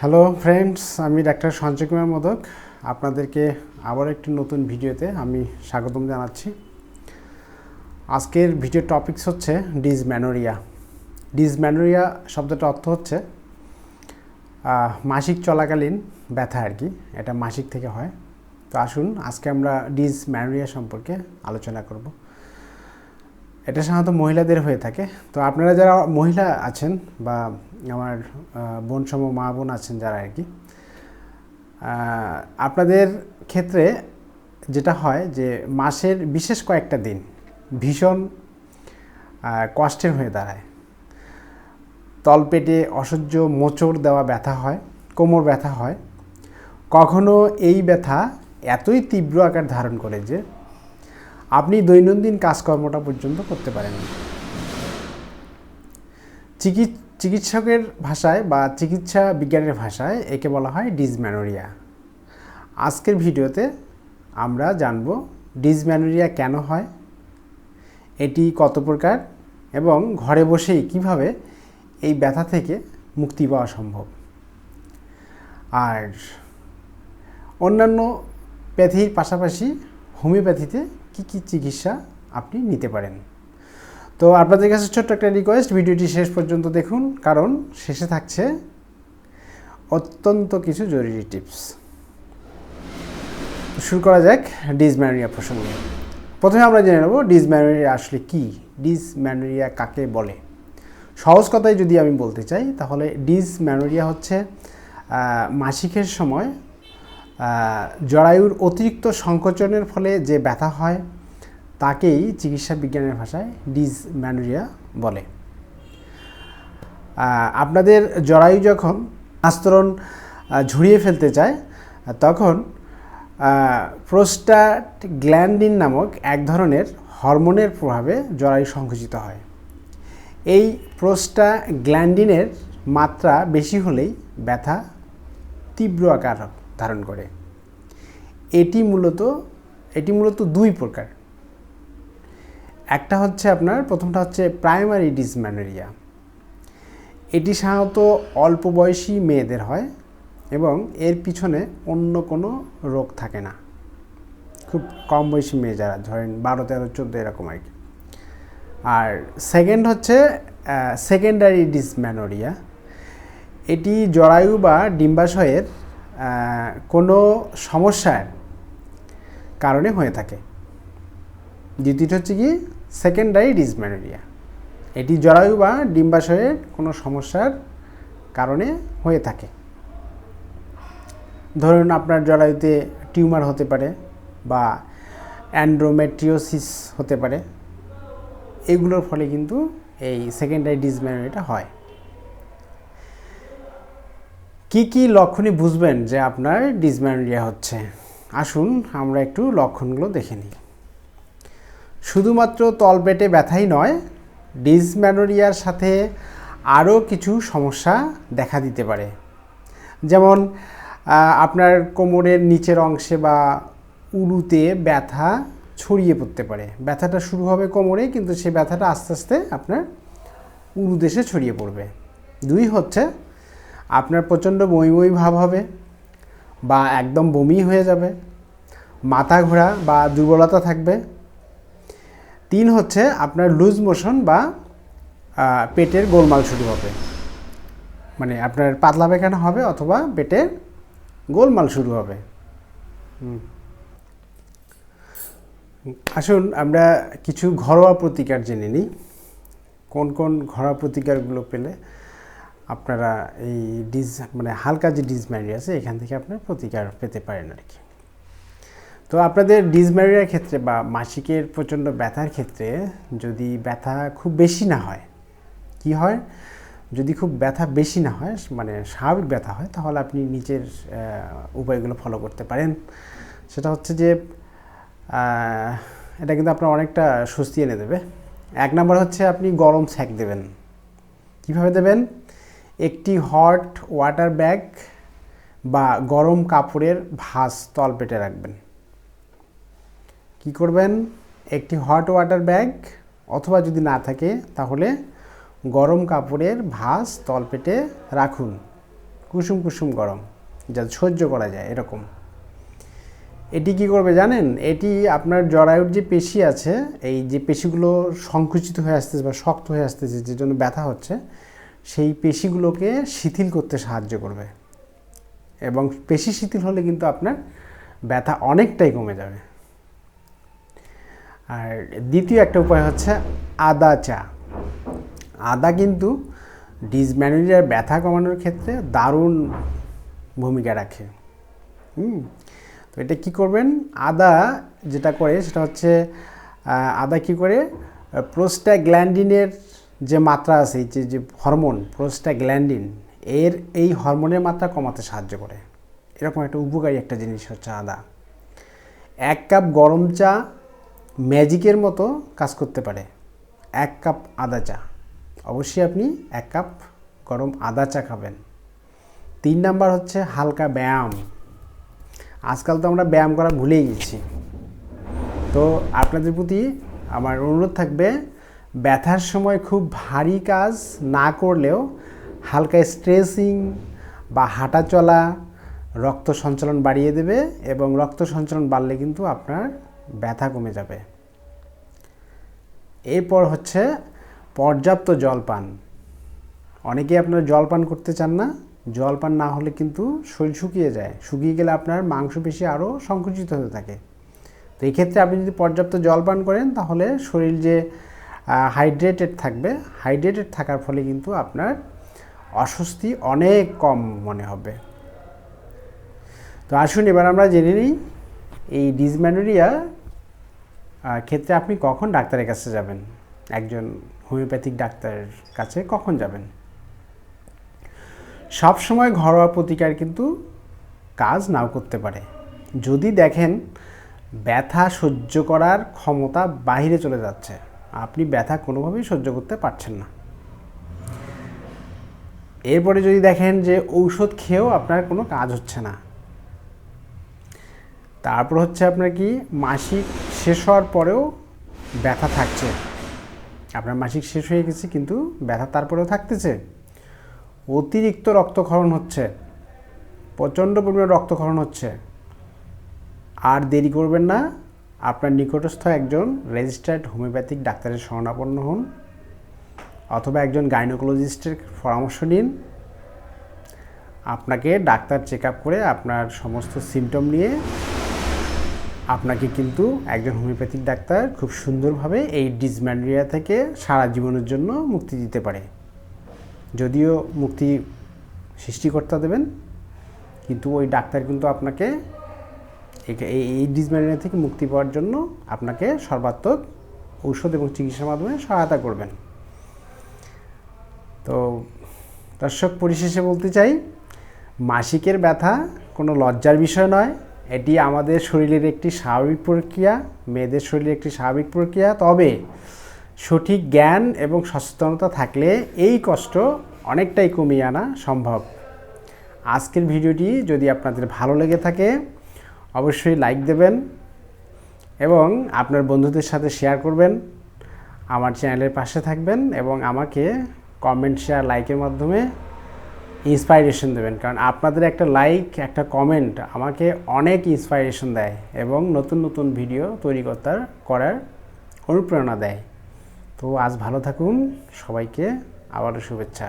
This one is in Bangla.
হ্যালো ফ্রেন্ডস, আমি ডাক্তার সঞ্জয় কুমার মোদক আপনাদেরকে আবার একটি নতুন ভিডিওতে আমি স্বাগতম জানাচ্ছি। আজকের ভিডিও টপিকস হচ্ছে ডিসমেনোরিয়া। ডিসমেনোরিয়া শব্দটা অর্থ হচ্ছে মাসিক চলাকালীন ব্যথা আর কি, এটা মাসিক থেকে হয়। তো আসুন আজকে আমরা ডিসমেনোরিয়া সম্পর্কে আলোচনা করব। এটা সাধারণত মহিলাদের হয়ে থাকে। তো আপনারা যারা মহিলা আছেন বা আমার বোন সম মা বোন আছেন যারা আর কি, আপনাদের ক্ষেত্রে যেটা হয় যে মাসের বিশেষ কয়েকটা দিন ভীষণ কষ্টের হয়ে দাঁড়ায়। তলপেটে অসহ্য মোচড় দেওয়া ব্যথা হয়, কোমর ব্যথা হয়। কখনো এই ব্যথা এতই তীব্র আকার ধারণ করে যে আপনি দৈনন্দিন কাজকর্মটা পর্যন্ত করতে পারেন না। চিকিৎসকের ভাষায় বা চিকিৎসা বিজ্ঞানের ভাষায় একে বলা হয় ডিসমেনোরিয়া। আজকের ভিডিওতে আমরা জানব ডিসমেনোরিয়া কেন হয়, এটি কত প্রকার এবং ঘরে বসেই কিভাবে এই ব্যথা থেকে মুক্তি পাওয়া সম্ভব, আর অন্যান্য প্যাথির পাশাপাশি হোমিওপ্যাথিতে কী কী চিকিৎসা আপনি নিতে পারেন। তো আপনাদের কাছে ছোট্ট একটা রিকোয়েস্ট, ভিডিওটি শেষ পর্যন্ত দেখুন, কারণ শেষে থাকছে অত্যন্ত কিছু জরুরি টিপস। শুরু করা যাক ডিসমেনোরিয়া প্রসঙ্গে। প্রথমে আমরা জেনে নেব ডিসমেনোরিয়া আসলে কি, ডিসমেনোরিয়া কাকে বলে। সহজ কথায় যদি আমি বলতে চাই তাহলে ডিসমেনোরিয়া হচ্ছে মাসিকের সময় জরায়ুর অতিরিক্ত সংকোচনের ফলে যে ব্যথা হয় তাকেই চিকিৎসা বিজ্ঞানের ভাষায় ডিসমেনোরিয়া বলে। আপনাদের জরায়ু যখন আস্তরণ ঝরিয়ে ফেলতে চায় তখন প্রোস্টাগ্ল্যান্ডিন নামক এক ধরনের হরমোনের প্রভাবে জরায়ু সংকুচিত হয়। এই প্রোস্টাগ্ল্যান্ডিনের মাত্রা বেশি হলেই ব্যথা তীব্র আকার ধারণ করে। এটি মূলত দুই প্রকার। একটা হচ্ছে প্রথমটা হচ্ছে প্রাইমারি ডিসমেনোরিয়া। এটি সাধারণত অল্প বয়সী মেয়েদের হয় এবং এর পিছনে অন্য কোনো রোগ থাকে না। খুব কম বয়সী মেয়ে যারা, ধরেন 12, 13, 14 এরকম আর কি। আর সেকেন্ড হচ্ছে সেকেন্ডারি ডিসমেনোরিয়া। এটি জরায়ু বা ডিম্বাশয়ের কোনো সমস্যার কারণে হয়ে থাকে। দ্বিতীয়টি হচ্ছে কি সেকেন্ডারি ডিসমেনোরিয়া। এটি জরায়ু বা ডিম্বাশয়ের কোনো সমস্যার কারণে হয়ে থাকে। ধরুন আপনার জরায়ুতে টিউমার হতে পারে বা অ্যান্ড্রোমেট্রিওসিস হতে পারে। এগুলোর ফলে কিন্তু এই সেকেন্ডারি ডিসমেনোরিয়াটা হয়। কি কি লক্ষণে বুঝবেন যে আপনার ডিসমেনোরিয়া হচ্ছে? আসুন আমরা একটু লক্ষণগুলো দেখে নিই। শুধুমাত্র তলপেটে ব্যথাই নয়, ডিসমেনোরিয়ার সাথে আরও কিছু সমস্যা দেখা দিতে পারে। যেমন আপনার কোমরের নিচের অংশে বা উরুতে ব্যথা ছড়িয়ে পড়তে পারে। ব্যথাটা শুরু হবে কোমরে, কিন্তু সেই ব্যথাটা আস্তে আস্তে আপনার উরুদেশে ছড়িয়ে পড়বে। দুই হচ্ছে আপনার প্রচণ্ড বমি বমি ভাব হবে বা একদম বমি হয়ে যাবে, মাথা ঘোরা বা দুর্বলতা থাকবে। তিন হচ্ছে আপনার লুজ মোশন বা পেটের গোলমাল শুরু হবে, মানে আপনার পাতলা পায়খানা হবে অথবা পেটের গোলমাল শুরু হবে। আসুন আমরা কিছু ঘরোয়া প্রতিকার জেনে নিই। কোন কোন ঘরোয়া প্রতিকারগুলো পেলে আপনারা এই হালকা যে ডিসমেনোরিয়া আছে এখান থেকে আপনার প্রতিকার পেতে পারেন আর কি। তো আপনাদের ডিসমেনোরিয়ার ক্ষেত্রে বা মাসিকের প্রচণ্ড ব্যথার ক্ষেত্রে যদি ব্যথা খুব বেশি না হয়, কি হয়, যদি খুব ব্যথা বেশি না হয়, মানে স্বাভাবিক ব্যথা হয়, তাহলে আপনি নিচের উপায়গুলো ফলো করতে পারেন। সেটা হচ্ছে যে এটা কিন্তু আপনার অনেকটা স্বস্তি এনে দেবে। 1 নম্বর হচ্ছে আপনি গরম সেঁক দেবেন। কিভাবে দেবেন? একটি হট ওয়াটার ব্যাগ বা গরম কাপড়ের ভাঁজ তলপেটে রাখবেন। কি করবেন? একটি হট ওয়াটার ব্যাগ অথবা যদি না থাকে তাহলে গরম কাপড়ের ভাঁজ তলপেটে রাখুন কুসুম কুসুম গরম, যা সহ্য করা যায় এরকম। এটি কি করবে জানেন? এটি আপনার জরায়ুর যে পেশি আছে, এই যে পেশিগুলো সংকুচিত হয়ে আসতেছে বা শক্ত হয়ে আসতেছে, যে জন্য ব্যথা হচ্ছে, সেই পেশিগুলোকে শিথিল করতে সাহায্য করবে। এবং পেশি শিথিল হলে কিন্তু আপনার ব্যথা অনেকটাই কমে যাবে। আর দ্বিতীয় একটা উপায় হচ্ছে আদা চা। আদা কিন্তু ডিসমেনোরিয়ার ব্যথা কমানোর ক্ষেত্রে দারুণ ভূমিকা রাখে। তো এটা কি করবেন? আদা যেটা করে সেটা হচ্ছে আদা কি করে, প্রোস্টাগ্ল্যান্ডিনের যে মাত্রা আছে, যে হরমোন প্রোস্টাগ্ল্যান্ডিন, এই হরমোনের মাত্রা কমাতে সাহায্য করে। এরকম একটা উপকারী একটা জিনিস হচ্ছে আদা। 1 কাপ গরম চা ম্যাজিকের মতো কাজ করতে পারে। 1 কাপ আদা চা, অবশ্যই আপনি 1 কাপ গরম আদা চা খাবেন। 3 নাম্বার হচ্ছে হালকা ব্যায়াম। আজকাল তো আমরা ব্যায়াম করা ভুলেই গেছি। তো আপনাদের প্রতি আমার অনুরোধ থাকবে, ব্যথার সময় খুব ভারী কাজ না করলেও হালকা স্ট্রেচিং বা হাঁটা চলা রক্ত সঞ্চালন বাড়িয়ে দেবে, এবং রক্ত সঞ্চালন বাড়লে কিন্তু আপনার ব্যথা কমে যাবে। এরপর হচ্ছে পর্যাপ্ত জলপান। অনেকেই আপনারা জলপান করতে চান না। জলপান না হলে কিন্তু শরীর শুকিয়ে যায়। শুকিয়ে গেলে আপনার মাংসপেশি আরও সংকুচিত হতে থাকে। তো এই ক্ষেত্রে আপনি যদি পর্যাপ্ত জলপান করেন, তাহলে শরীর যে হাইড্রেটেড থাকবে, হাইড্রেটেড থাকার ফলে কিন্তু আপনার অস্বস্তি অনেক কম মনে হবে। তো আসুন এবার আমরা জেনে নিই এই ডিসমেনোরিয়া ক্ষেত্রে আপনি কখন ডাক্তারের কাছে যাবেন, একজন হোমিওপ্যাথিক ডাক্তারের কাছে কখন যাবেন। সব সময় ঘরোয়া প্রতিকার কিন্তু কাজ নাও করতে পারে। যদি দেখেন ব্যথা সহ্য করার ক্ষমতা বাইরে চলে যাচ্ছে, আপনি ব্যথা কোনোভাবেই সহ্য করতে পারছেন না, এরপরে যদি দেখেন যে ঔষধ খেয়েও আপনার কোনো কাজ হচ্ছে না, তারপর হচ্ছে আপনার কি মাসিক শেষ হওয়ার পরেও ব্যথা থাকছে, আপনার মাসিক শেষ হয়ে গেছে কিন্তু ব্যথা তারপরেও থাকতেছে, অতিরিক্ত রক্তক্ষরণ হচ্ছে, প্রচণ্ড পরিমাণে রক্তক্ষরণ হচ্ছে, আর দেরি করবেন না, আপনার নিকটস্থ একজন রেজিস্টার্ড হোমিওপ্যাথিক ডাক্তারের শরণাপন্ন হন, অথবা একজন গাইনোকোলজিস্টের পরামর্শ নিন। আপনাকে ডাক্তার চেক আপ করে আপনার সমস্ত সিমটম নিয়ে আপনাকে কিন্তু একজন হোমিওপ্যাথিক ডাক্তার খুব সুন্দরভাবে এই ডিসমেনোরিয়া থেকে সারা জীবনের জন্য মুক্তি দিতে পারে। যদিও মুক্তি সৃষ্টিকর্তা দেবেন, কিন্তু ওই ডাক্তার কিন্তু আপনাকে এই ডিসমেনোরিয়া থেকে মুক্তি পাওয়ার জন্য আপনাকে সর্বাত্মক ঔষধ এবং চিকিৎসার মাধ্যমে সহায়তা করবেন। তো দর্শক, পরিশেষে বলতে চাই, মাসিকের ব্যথা কোনো লজ্জার বিষয় নয়। এটি আমাদের শরীরের একটি স্বাভাবিক প্রক্রিয়া, মেয়েদের শরীরের একটি স্বাভাবিক প্রক্রিয়া। তবে সঠিক জ্ঞান এবং সচেতনতা থাকলে এই কষ্ট অনেকটাই কমিয়ে আনা সম্ভব। আজকের ভিডিওটি যদি আপনাদের ভালো লেগে থাকে, অবশ্যই লাইক দেবেন এবং আপনার বন্ধুদের সাথে শেয়ার করবেন। আমার চ্যানেলের পাশে থাকবেন এবং আমাকে কমেন্ট, শেয়ার, লাইকের মাধ্যমে ইন্সপাইরেশন দেবেন, কারণ আপনাদের একটা লাইক, একটা কমেন্ট আমাকে অনেক ইন্সপাইরেশন দেয় এবং নতুন নতুন ভিডিও তৈরি করার অনুপ্রেরণা দেয়। তো আজ ভালো থাকুন, সবাইকে আবারও শুভেচ্ছা।